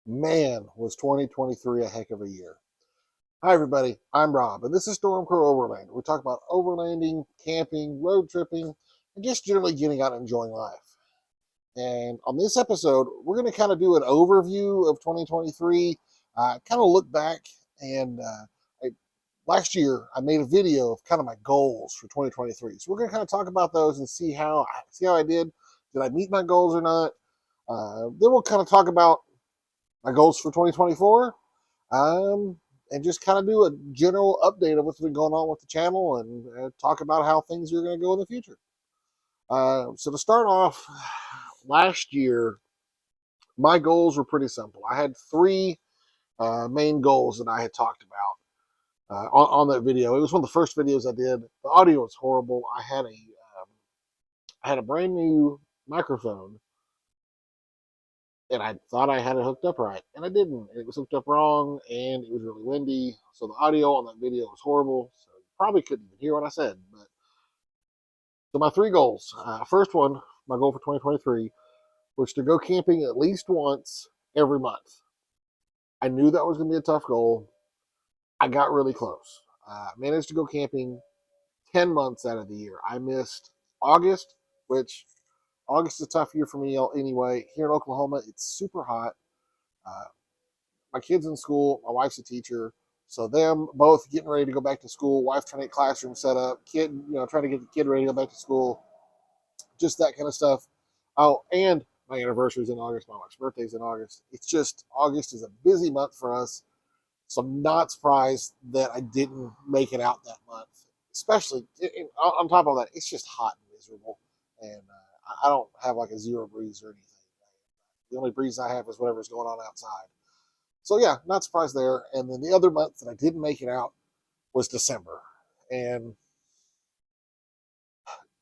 Man, was 2023 a heck of a year. Hi, everybody. I'm Rob, and this is Stormcrow Overland. We talk about overlanding, camping, road tripping, and just generally getting out and enjoying life. And on this episode, we're going to kind of do an overview of 2023, kind of look back. And last year, I made a video of kind of my goals for 2023. So we're going to kind of talk about those and see how I did. Did I meet my goals or not? Then we'll kind of talk about my goals for 2024, um, and just kind of do a general update of what's been going on with the channel and talk about how things are going to go in the future. So to start off, last year, my goals were pretty simple. I had three main goals that I had talked about on that video. It was one of the first videos I did. The audio was horrible. I had a brand new microphone and I thought I had it hooked up right, and I didn't. It was hooked up wrong, and it was really windy, so the audio on that video was horrible. So you probably couldn't even hear what I said. But so my three goals. First one, my goal for 2023 was to go camping at least once every month. I knew that was going to be a tough goal. I got really close. Managed to go camping 10 months out of the year. I missed August, which August is a tough year for me anyway. Here in Oklahoma, it's super hot. Uh, my kid's in school. My wife's a teacher. So them both getting ready to go back to school. Wife trying to get classroom set up. Kid, trying to get the kid ready to go back to school. Just that kind of stuff. Oh, and my anniversary's in August. My wife's birthday's in August. It's just August is a busy month for us. So I'm not surprised that I didn't make it out that month. Especially on top of that, it's just hot and miserable, and I don't have like a zero breeze or anything. The only breeze I have is whatever's going on outside. So yeah, not surprised there. And then the other month that I didn't make it out was December. And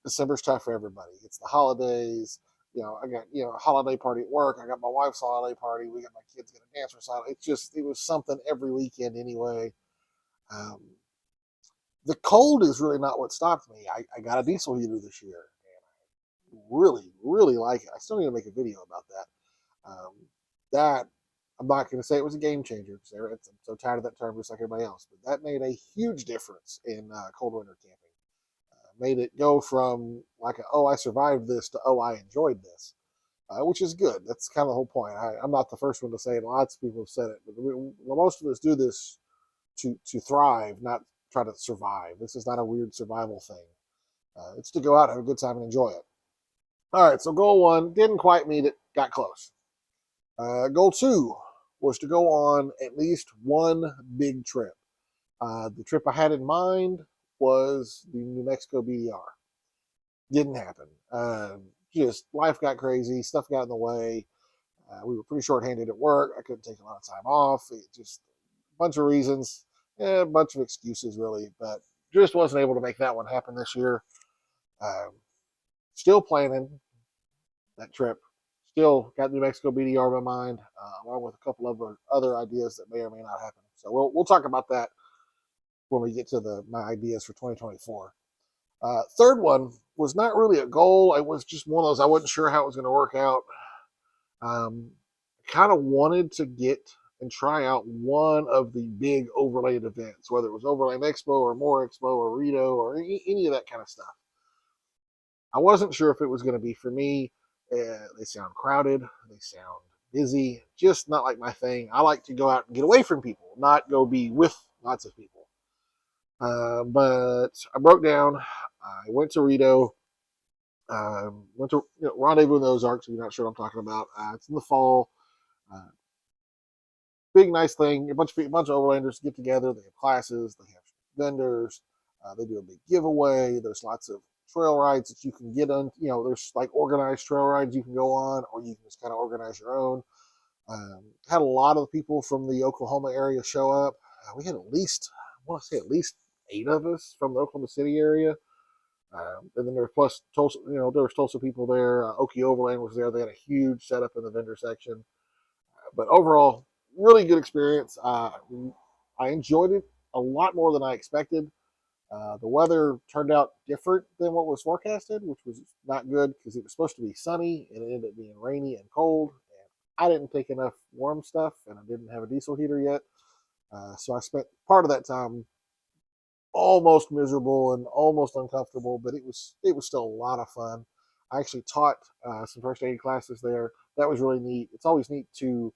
December's tough for everybody. It's the holidays. I got, a holiday party at work. I got my wife's holiday party. We got my kids going to dance recital. It was something every weekend anyway. Um, the cold is really not what stopped me. I got a diesel heater this year, and I really, really like it. I still need to make a video about that. That I'm not going to say it was a game changer because I'm so tired of that term, just like everybody else. But that made a huge difference in cold winter camping. Made it go from like I survived this to I enjoyed this, which is good. That's kind of the whole point. I'm not the first one to say it. Lots of people have said it, but most of us do this to thrive, not try to survive. This is not a weird survival thing. It's to go out, have a good time, and enjoy it. All right, so goal one didn't quite meet it, got close. Goal two was to go on at least one big trip. The trip I had in mind was the New Mexico BDR. Didn't happen. Just life got crazy, stuff got in the way. We were pretty short-handed at work. I couldn't take a lot of time off. It just a bunch of reasons, a bunch of excuses really, but just wasn't able to make that one happen this year. Still planning that trip. Still got New Mexico BDR in my mind, along with a couple of other ideas that may or may not happen. So we'll talk about that when we get to my ideas for 2024. Third one was not really a goal. It was just one of those I wasn't sure how it was going to work out. I kind of wanted to get and try out one of the big Overland events, whether it was Overland Expo or More Expo or Rito or any of that kind of stuff. I wasn't sure if it was going to be for me. They sound crowded. They sound busy. Just not like my thing. I like to go out and get away from people, not go be with lots of people. But I broke down. I went to Rito. Went to Rendezvous in the Ozarks. If you're not sure what I'm talking about, it's in the fall. Uh, Big nice thing. A bunch of overlanders get together. They have classes. They have vendors. They do a big giveaway. There's lots of trail rides that you can get on. There's like organized trail rides you can go on, or you can just kind of organize your own. Had a lot of people from the Oklahoma area show up. We had at least, I want to say at least 8 of us from the Oklahoma City area. And then there was plus Tulsa, there was Tulsa people there. Okie Overland was there. They had a huge setup in the vendor section. But overall, really good experience. I enjoyed it a lot more than I expected. The weather turned out different than what was forecasted, which was not good because it was supposed to be sunny and it ended up being rainy and cold. I didn't take enough warm stuff, and I didn't have a diesel heater yet. So I spent part of that time almost miserable and almost uncomfortable, but it was still a lot of fun. I actually taught some first aid classes there. That was really neat. It's always neat to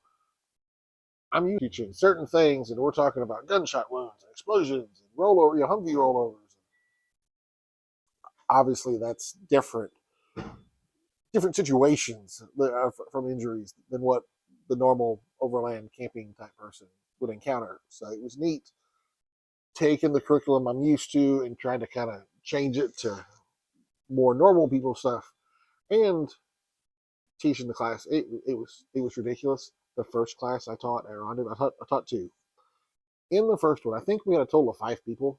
I'm used to teaching certain things, and we're talking about gunshot wounds, and explosions, and rollover, Humvee rollovers. Obviously, that's different situations from injuries than what the normal overland camping type person would encounter. So it was neat taking the curriculum I'm used to and trying to kind of change it to more normal people stuff and teaching the class. It was ridiculous. The first class I taught at Rendezvous, I taught two. In the first one, I think we had a total of 5 people.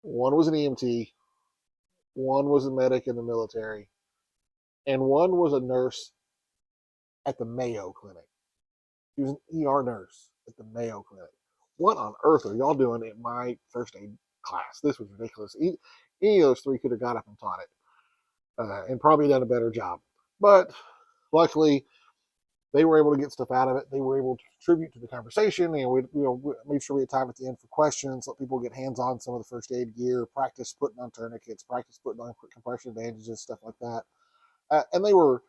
One was an EMT, one was a medic in the military, and one was a nurse at the Mayo Clinic. He was an ER nurse at the Mayo Clinic. What on earth are y'all doing in my first aid class? This was ridiculous. Any of those three could have got up and taught it, and probably done a better job. But luckily, they were able to get stuff out of it. They were able to contribute to the conversation, and we made sure we had time at the end for questions, let people get hands on some of the first aid gear, practice putting on tourniquets, practice putting on compression bandages, stuff like that. And they were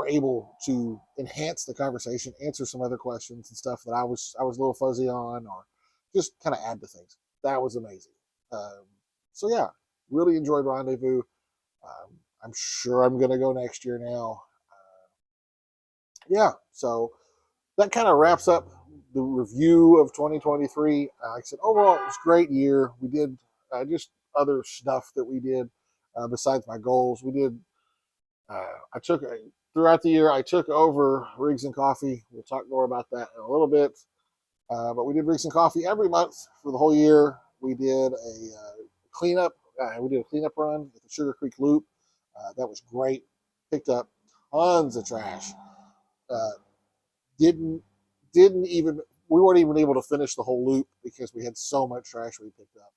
able to enhance the conversation, answer some other questions and stuff that I was a little fuzzy on, or just kind of add to things. That was amazing. So yeah, really enjoyed Rendezvous. I'm sure I'm going to go next year now. Yeah, so that kind of wraps up the review of 2023. Like I said, overall, it was a great year. We did just other stuff that we did besides my goals. We did. I took throughout the year. I took over Rigs and Coffee. We'll talk more about that in a little bit. But we did Rigs and Coffee every month for the whole year. We did a cleanup. We did a cleanup run at the Sugar Creek Loop. That was great. Picked up tons of trash. Uh, didn't didn't even we weren't even able to finish the whole loop because we had so much trash we picked up.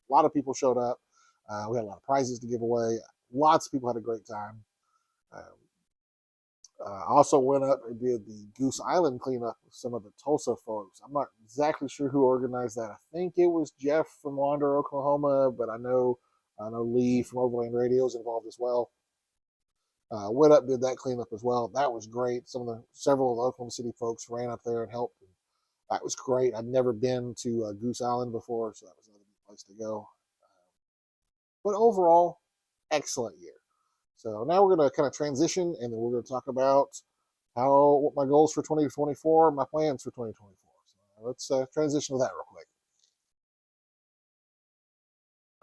A lot of people showed up. We had a lot of prizes to give away. Lots of people had a great time. Um, I also went up and did the Goose Island cleanup with some of the Tulsa folks. I'm not exactly sure who organized that. I think it was Jeff from Wander, Oklahoma, but I know Lee from Overland Radio is involved as well. Went up, did that cleanup as well. That was great. Several of the Oklahoma City folks ran up there and helped. And that was great. I'd never been to Goose Island before, so that was another good place to go. But overall, excellent year. So now we're going to kind of transition, and then we're going to talk about what my goals for 2024, my plans for 2024. So let's transition to that real quick.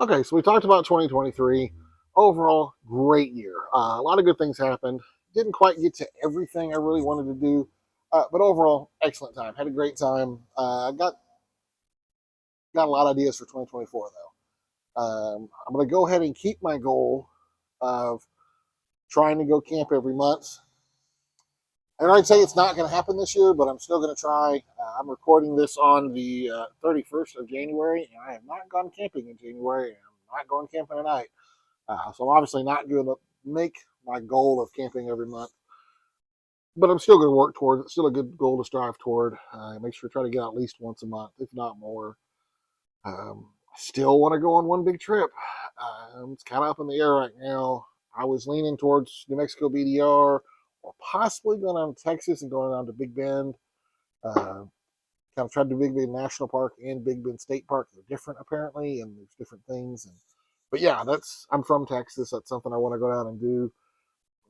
Okay, so we talked about 2023. Overall, great year. A lot of good things happened. Didn't quite get to everything I really wanted to do, but overall, excellent time. Had a great time. Got a lot of ideas for 2024 though. I'm going to go ahead and keep my goal of trying to go camp every month. I already say it's not going to happen this year, but I'm still going to try. I'm recording this on the 31st of January, and I have not gone camping in January, and I'm not going camping tonight. So I'm obviously not going to make my goal of camping every month, but I'm still going to work towards it. It's still a good goal to strive toward. Make sure to try to get out at least once a month, if not more. I still want to go on one big trip. It's kind of up in the air right now. I was leaning towards New Mexico BDR, or possibly going down to Texas and going down to Big Bend. Kind of tried to do Big Bend National Park and Big Bend State Park. They're different apparently, and there's different things. But yeah, I'm from Texas. That's something I want to go down and do.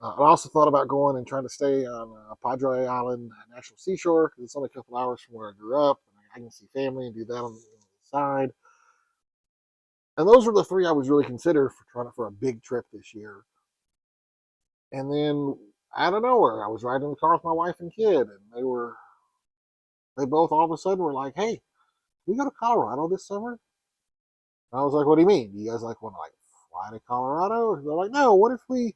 I also thought about going and trying to stay on Padre Island National Seashore because it's only a couple hours from where I grew up, and I can see family and do that on the side. And those were the three I was really considered for trying for a big trip this year. And then out of nowhere, I was riding in the car with my wife and kid, and they both all of a sudden were like, "Hey, we go to Colorado this summer?" And I was like, "What do you mean? Do you guys want to fly to Colorado?" And they're like, "No. What if we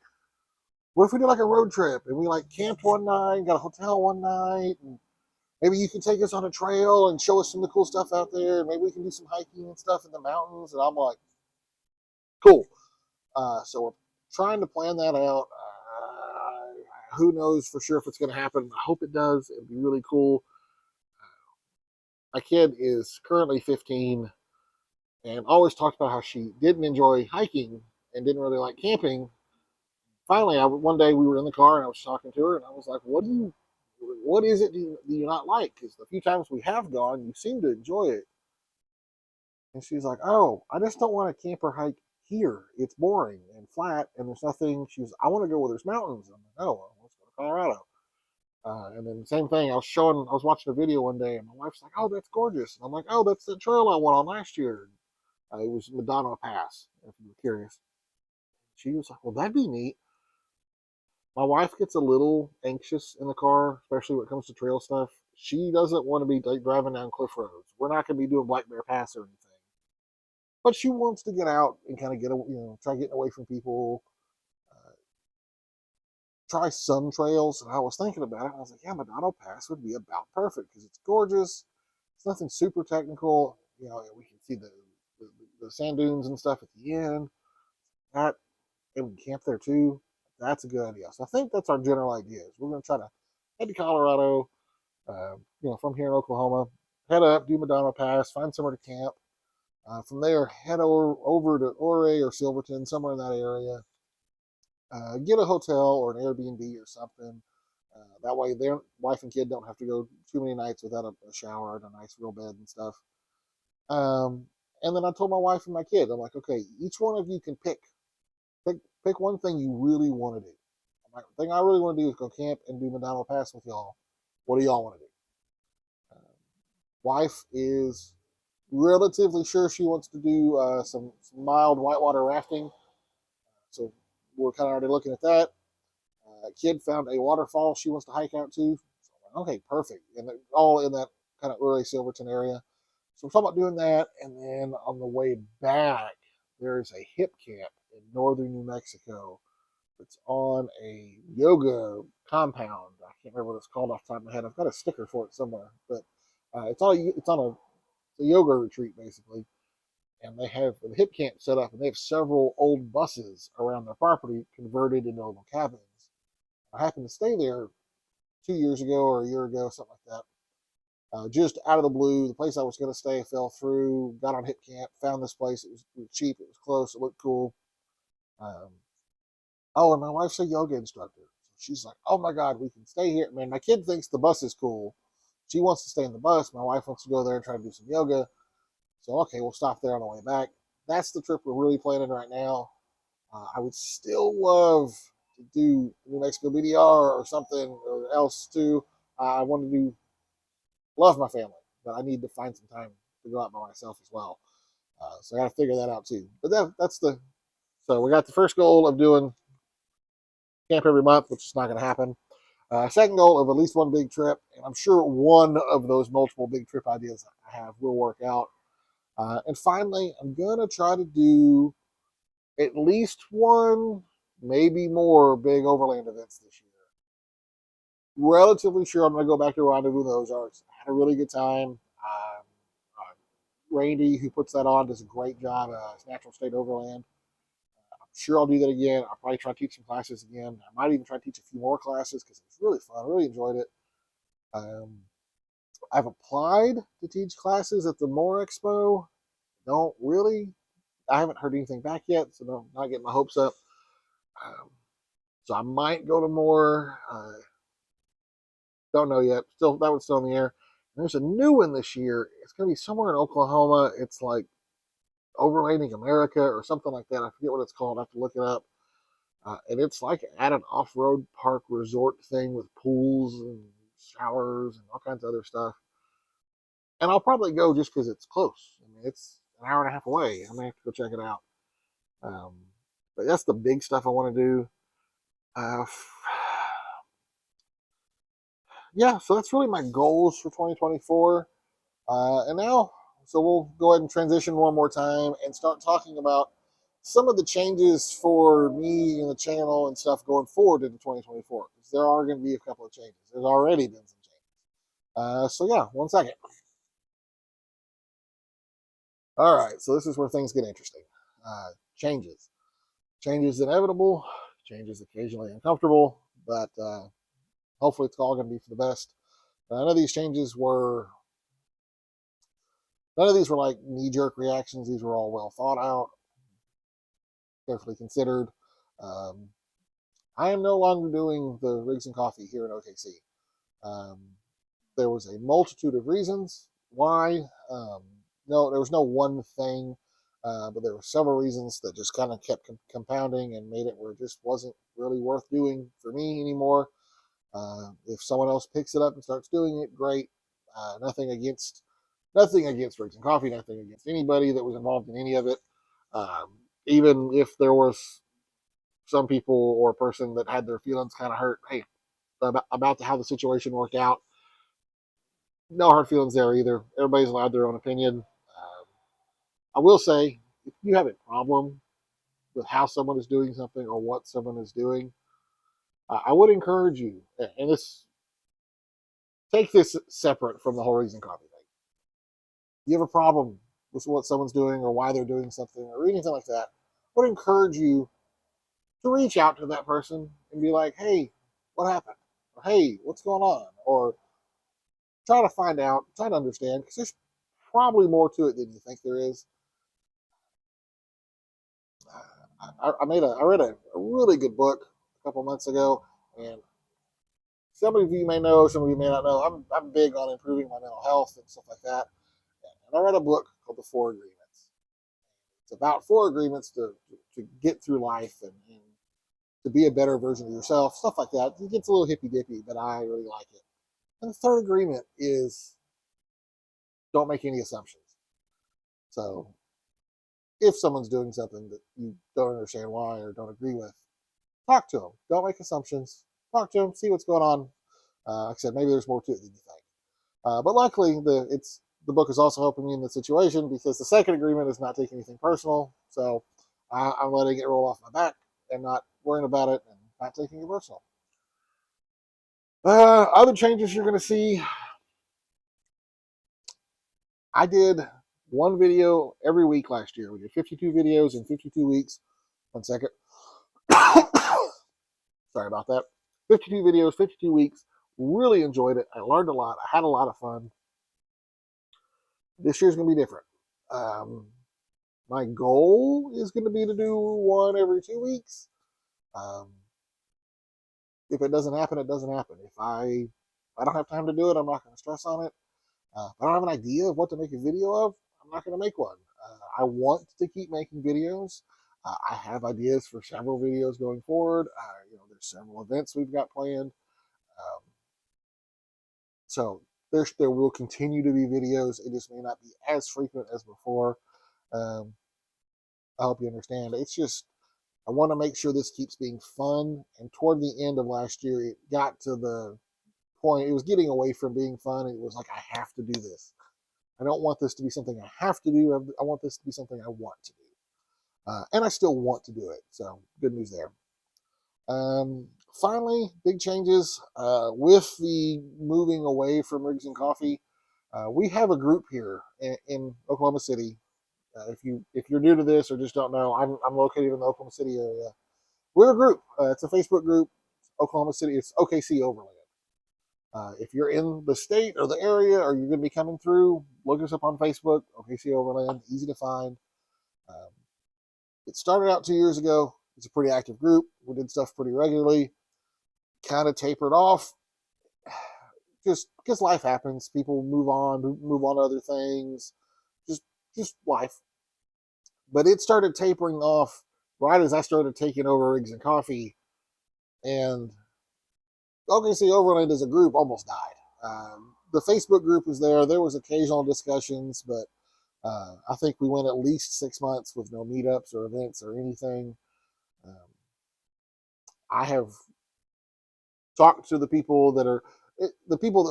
do like a road trip and we camped one night, got a hotel one night, and maybe you can take us on a trail and show us some of the cool stuff out there. And maybe we can do some hiking and stuff in the mountains." And I'm like, "Cool." So we're trying to plan that out. Who knows for sure if it's going to happen? I hope it does. It'd be really cool. My kid is currently 15 and always talked about how she didn't enjoy hiking and didn't really like camping. Finally, one day we were in the car and I was talking to her and I was like, what is it do you not like? Because the few times we have gone, you seem to enjoy it. And she's like, oh, I just don't want to camp or hike here. It's boring and flat and there's nothing. I want to go where there's mountains. I'm like, oh, well, let's go to Colorado. And then same thing, I was watching a video one day and my wife's like, oh, that's gorgeous. And I'm like, oh, that's the trail I went on last year. It was Madonna Pass, if you were curious. She was like, well, that'd be neat. My wife gets a little anxious in the car, especially when it comes to trail stuff. She doesn't want to be like driving down cliff roads. We're not going to be doing Black Bear Pass or anything. But she wants to get out and kind of try getting away from people, uh, try some trails. And I was thinking about it. And I was like, yeah, Madonna Pass would be about perfect because it's gorgeous. It's nothing super technical. We can see the sand dunes and stuff at the end. That and we can camp there too. That's a good idea. So I think that's our general idea. We're going to try to head to Colorado, from here in Oklahoma, head up, do Madonna Pass, find somewhere to camp. From there, head over to Ouray or Silverton, somewhere in that area. Get a hotel or an Airbnb or something. That way, their wife and kid don't have to go too many nights without a shower and a nice real bed and stuff. Um, and then I told my wife and my kid, I'm like, okay, each one of you can pick one thing you really want to do. I'm like, the thing I really want to do is go camp and do Madonna Pass with y'all. What do y'all want to do? Wife is relatively sure she wants to do some mild whitewater rafting. So we're kind of already looking at that. Kid found a waterfall she wants to hike out to. So like, okay, perfect. And they're all in that kind of early Silverton area. So we're talking about doing that. And then on the way back, there's a hip camp in northern New Mexico. It's on a yoga compound. I can't remember what it's called off the top of my head. I've got a sticker for it somewhere, but it's on a yoga retreat basically. And they have the hip camp set up, and they have several old buses around their property converted into little cabins. I happened to stay there 2 years ago or a year ago, something like that. Just out of the blue, the place I was going to stay fell through. Got on hip camp, found this place. It was cheap, it was close, it looked cool. Um, oh, and my wife's a yoga instructor. So she's like, "Oh my God, we can stay here." Man, my kid thinks the bus is cool. She wants to stay in the bus. My wife wants to go there and try to do some yoga. So okay, we'll stop there on the way back. That's the trip we're really planning right now. I would still love to do New Mexico BDR or something or else too. I want to love my family, but I need to find some time to go out by myself as well. So I got to figure that out too. But so we got the first goal of doing camp every month, which is not going to happen. Second goal of at least one big trip, and I'm sure one of those multiple big trip ideas I have will work out. And finally, I'm going to try to do at least one, maybe more big overland events this year. Relatively sure I'm going to go back to Rendezvous in the Ozarks. I had a really good time. Randy, who puts that on, does a great job. It's Natural State Overland. I'm sure I'll do that again. I'll probably try to teach some classes again. I might even try to teach a few more classes because it was really fun. I really enjoyed it. Um, I've applied to teach classes at the More Expo. Don't really. I haven't heard anything back yet, so not getting my hopes up. Um, so I might go to more. Don't know yet. Still, that one's still in the air. And there's a new one this year. It's going to be somewhere in Oklahoma. It's like Overlanding America or something like that. I forget what it's called. I have to look it up. And it's like at an off-road park resort thing with pools and showers and all kinds of other stuff. And I'll probably go just because it's close. I mean, it's an hour and a half away. I may have to go check it out. Um, but that's the big stuff I want to do. Uh, yeah, so that's really my goals for 2024. And now, so we'll go ahead and transition one more time and start talking about some of the changes for me and the channel and stuff going forward into 2024. Because there are going to be a couple of changes. There's already been some changes. So yeah, 1 second. All right, so this is where things get interesting. Changes. Change is inevitable. Change is occasionally uncomfortable. but hopefully it's all going to be for the best. None of these changes were None of these were like knee-jerk reactions. These were all well thought out, carefully considered. Um, I am no longer doing the Rigs and Coffee here in OKC. Um, there was a multitude of reasons why. No, there was no one thing, but there were several reasons that just kind of kept compounding and made it where it just wasn't really worth doing for me anymore. If someone else picks it up and starts doing it, great. Nothing against Rigs and Coffee, nothing against anybody that was involved in any of it. Even if there was some people or a person that had their feelings kind of hurt, hey, about how the situation worked out, no hard feelings there either. Everybody's allowed their own opinion. I will say, if you have a problem with how someone is doing something or what someone is doing, I would encourage you, and this take this separate from the whole Rigs and Coffee thing. You have a problem with what someone's doing or why they're doing something or anything like that, I would encourage you to reach out to that person and be like, hey, what happened? Or hey, what's going on? Or try to find out, try to understand, because there's probably more to it than you think there is. I read a really good book a couple months ago, and some of you may know, some of you may not know. I'm big on improving my mental health and stuff like that. And I read a book called The Four Agreements. It's about four agreements to get through life and to be a better version of yourself, stuff like that. It gets a little hippy dippy, but I really like it. And the third agreement is don't make any assumptions. So if someone's doing something that you don't understand why or don't agree with, talk to them. Don't make assumptions. Talk to them, see what's going on. Like I said, maybe there's more to it than you think. But luckily, the book is also helping me in the situation because the second agreement is not taking anything personal. So I'm letting it roll off my back and not worrying about it and not taking it personal. Other changes you're going to see, I did one video every week last year. We did 52 videos in 52 weeks. 1 second. Sorry about that. 52 videos, 52 weeks. Really enjoyed it. I learned a lot. I had a lot of fun. This year's going to be different. Um, my goal is going to be to do one every 2 weeks. Um, if it doesn't happen, it doesn't happen. If I don't have time to do it, I'm not going to stress on it. If I don't have an idea of what to make a video of, I'm not going to make one. I want to keep making videos. I have ideas for several videos going forward. There's several events we've got planned. Um, so there will continue to be videos. It just may not be as frequent as before. Um, I hope you understand. It's just I want to make sure this keeps being fun. And toward the end of last year, it got to the point. It was getting away from being fun. It was like I have to do this. I don't want this to be something I have to do. I want this to be something I want to do. And I still want to do it. So good news there. Finally, big changes with the moving away from Rigs and Coffee. We have a group here in Oklahoma City. If you're new to this or just don't know, I'm located in the Oklahoma City area. We're a group. It's a Facebook group. Oklahoma City. It's OKC Overland. If you're in the state or the area or you're going to be coming through, look us up on Facebook. OKC Overland, easy to find. Um, it started out 2 years ago. It's a pretty active group. We did stuff pretty regularly. Kind of tapered off just because life happens. People move on to other things. Just just life. But it started tapering off right as I started taking over Rigs and Coffee, and OKC Overland as a group almost died. The Facebook group was there. There was occasional discussions, but I think we went at least 6 months with no meetups or events or anything. Um, I have talked to the people that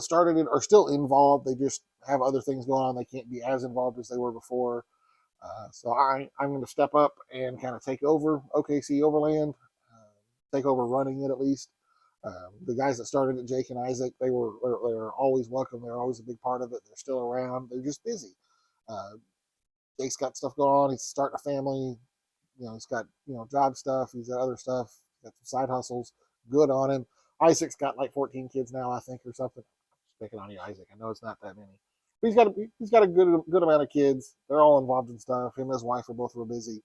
started it are still involved. They just have other things going on. They can't be as involved as they were before. So I'm going to step up and kind of take over OKC Overland, take over running it at least. The guys that started it, Jake and Isaac, they were always welcome. They're always a big part of it. They're still around. They're just busy. Uh, Jake's got stuff going on. He's starting a family. He's got job stuff. He's got other stuff. He's got some side hustles. Good on him. Isaac's got like 14 kids now, I think, or something. Just picking on you, Isaac. I know it's not that many, but he's got a good amount of kids. They're all involved in stuff. Him and his wife are both real busy,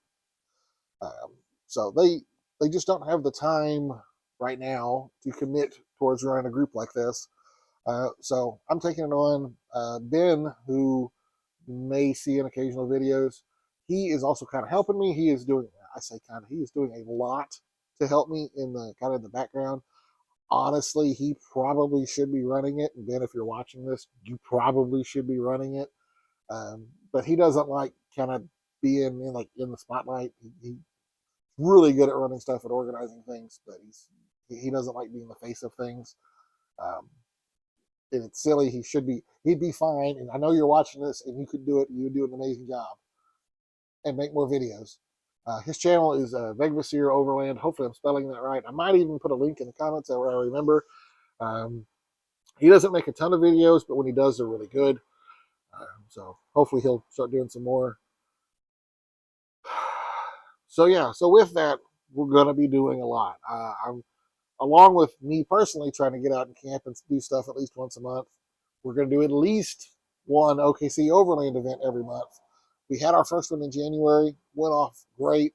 so they just don't have the time right now to commit towards running a group like this. So I'm taking it on. Ben, who may see in occasional videos, he is also kind of helping me. He is doing, I say kind of, he is doing a lot to help me in the kind of the background. Honestly, he probably should be running it. And Ben, if you're watching this, you probably should be running it. But he doesn't like kind of being in the spotlight. He's really good at running stuff and organizing things, but he doesn't like being the face of things. Um, and it's silly. He'd be fine. And I know you're watching this and you could do it. You would do an amazing job and make more videos. His channel is Vegvasir Overland. Hopefully I'm spelling that right. I might even put a link in the comments where I remember. Um, he doesn't make a ton of videos, but when he does, they're really good. So hopefully he'll start doing some more. So yeah, so with that, we're going to be doing a lot. I'm along with me personally trying to get out and camp and do stuff at least once a month. We're going to do at least one OKC Overland event every month. We had our first one in January, went off great.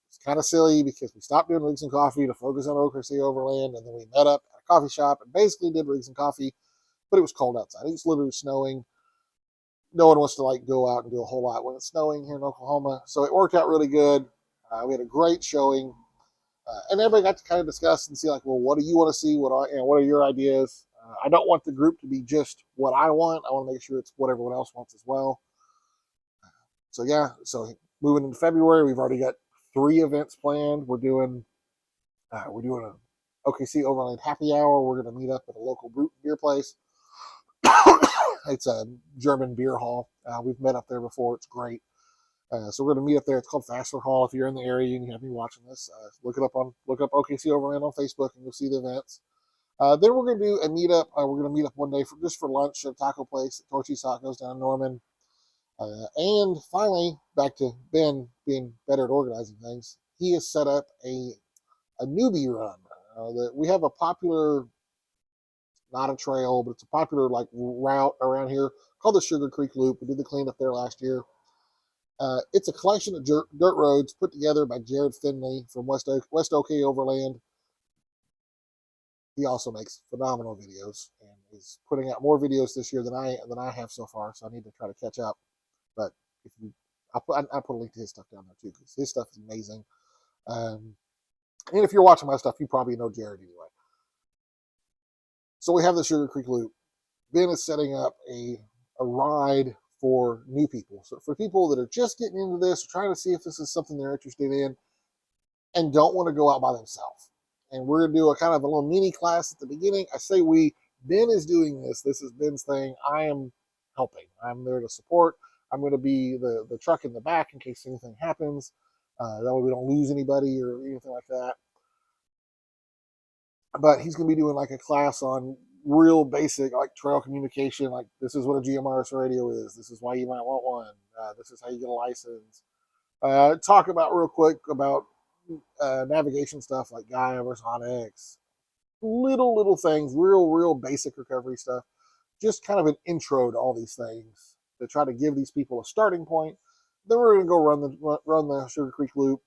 It's kind of silly because we stopped doing Rigs and Coffee to focus on OKC Overland, and then we met up at a coffee shop and basically did Rigs and Coffee, but it was cold outside. It was literally snowing. No one wants to like go out and do a whole lot when it's snowing here in Oklahoma, so it worked out really good. We had a great showing. And everybody got to kind of discuss and see, like, well, what do you want to see? What are your ideas? I don't want the group to be just what I want. I want to make sure it's what everyone else wants as well. So yeah, so moving into February, we've already got 3 events planned. We're doing a OKC Overland happy hour. We're going to meet up at a local beer place. It's a German beer hall. We've met up there before. It's great. So we're going to meet up there. It's called Fassler Hall. If you're in the area and you have me watching this, look up OKC Overland on Facebook and you'll see the events. Then we're going to do a meetup. We're going to meet up one day just for lunch at a taco place at Torchy's Tacos down in Norman. And finally, back to Ben being better at organizing things. He has set up a newbie run. We have a popular, not a trail, but it's a popular like route around here called the Sugar Creek Loop. We did the cleanup there last year. It's a collection of dirt roads put together by Jared Finley from West OK Overland. He also makes phenomenal videos and is putting out more videos this year than I have so far. So I need to try to catch up. But if you, I put a link to his stuff down there too because his stuff is amazing. And if you're watching my stuff, you probably know Jared anyway. So we have the Sugar Creek Loop. Ben is setting up a ride for new people. So for people that are just getting into this, or trying to see if this is something they're interested in, and don't want to go out by themselves. And we're going to do a kind of a little mini class at the beginning. I say Ben is doing this. This is Ben's thing. I am helping. I'm there to support. I'm going to be the truck in the back in case anything happens. That way we don't lose anybody or anything like that. But he's going to be doing like a class on real basic like trail communication. Like this is what a GMRS radio is. This is why you might want one. This is how you get a license. Talk about real quick about navigation stuff like Gaia versus OnX. Little things, real basic recovery stuff. Just kind of an intro to all these things to try to give these people a starting point. Then we're going to go run the Sugar Creek Loop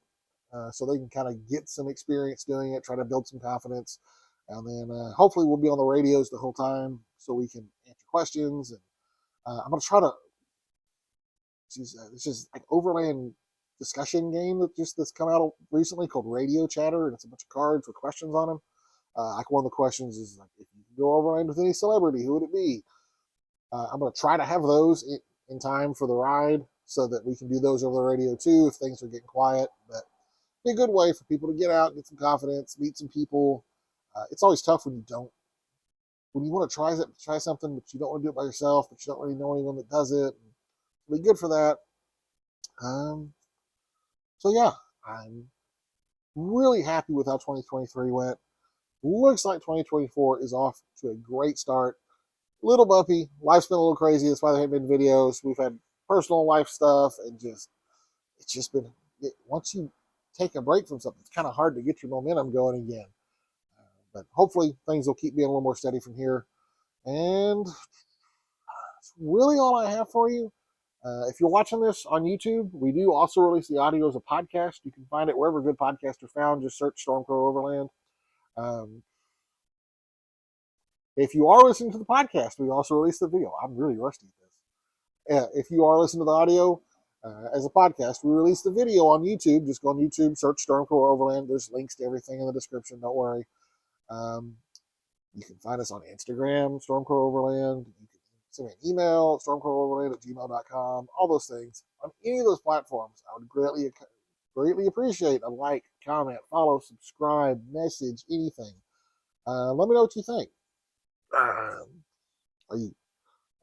so they can kind of get some experience doing it, try to build some confidence. And then hopefully we'll be on the radios the whole time so we can answer questions. And I'm going to try to, it's just like Overland discussion game that's come out recently called Radio Chatter, and it's a bunch of cards with questions on them. Like one of the questions is like, if you could go Overland with any celebrity, who would it be? I'm going to try to have those in time for the ride so that we can do those over the radio too if things are getting quiet. But be a good way for people to get out, get some confidence, meet some people. It's always tough when you want to try something, but you don't want to do it by yourself, but you don't really know anyone that does it. It'll be good for that. So yeah, I'm really happy with how 2023 went. Looks like 2024 is off to a great start. A little bumpy. Life's been a little crazy. That's why there haven't been videos. We've had personal life stuff and it's just been, once you take a break from something, it's kind of hard to get your momentum going again. But hopefully things will keep being a little more steady from here. And that's really all I have for you. If you're watching this on YouTube, we do also release the audio as a podcast. You can find it wherever good podcasts are found. Just search Stormcrow Overland. Um, if you are listening to the podcast, we also release the video. I'm really rusty at this. If you are listening to the audio as a podcast, we release the video on YouTube. Just go on YouTube, search Stormcrow Overland. There's links to everything in the description. Don't worry. Um, you can find us on Instagram, Stormcrow Overland. You can send me an email, stormcrowoverland@gmail.com. All those things. On any of those platforms, I would greatly appreciate a like, comment, follow, subscribe, message, anything. Let me know what you think. Are you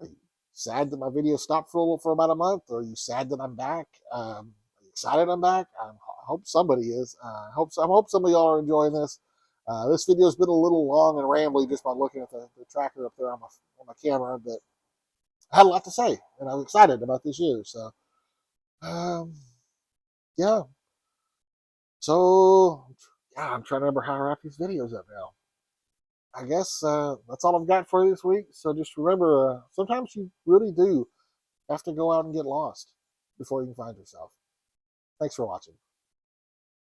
Are you sad that my video stopped for about a month? Or are you sad that I'm back? Are you excited I'm back? I hope somebody is. I hope some of y'all are enjoying this. This video has been a little long and rambly just by looking at the tracker up there on my camera, but I had a lot to say, and I was excited about this year. So, um, yeah. So, yeah, I'm trying to remember how I wrap these videos up now. I guess that's all I've got for you this week. So just remember, sometimes you really do have to go out and get lost before you can find yourself. Thanks for watching.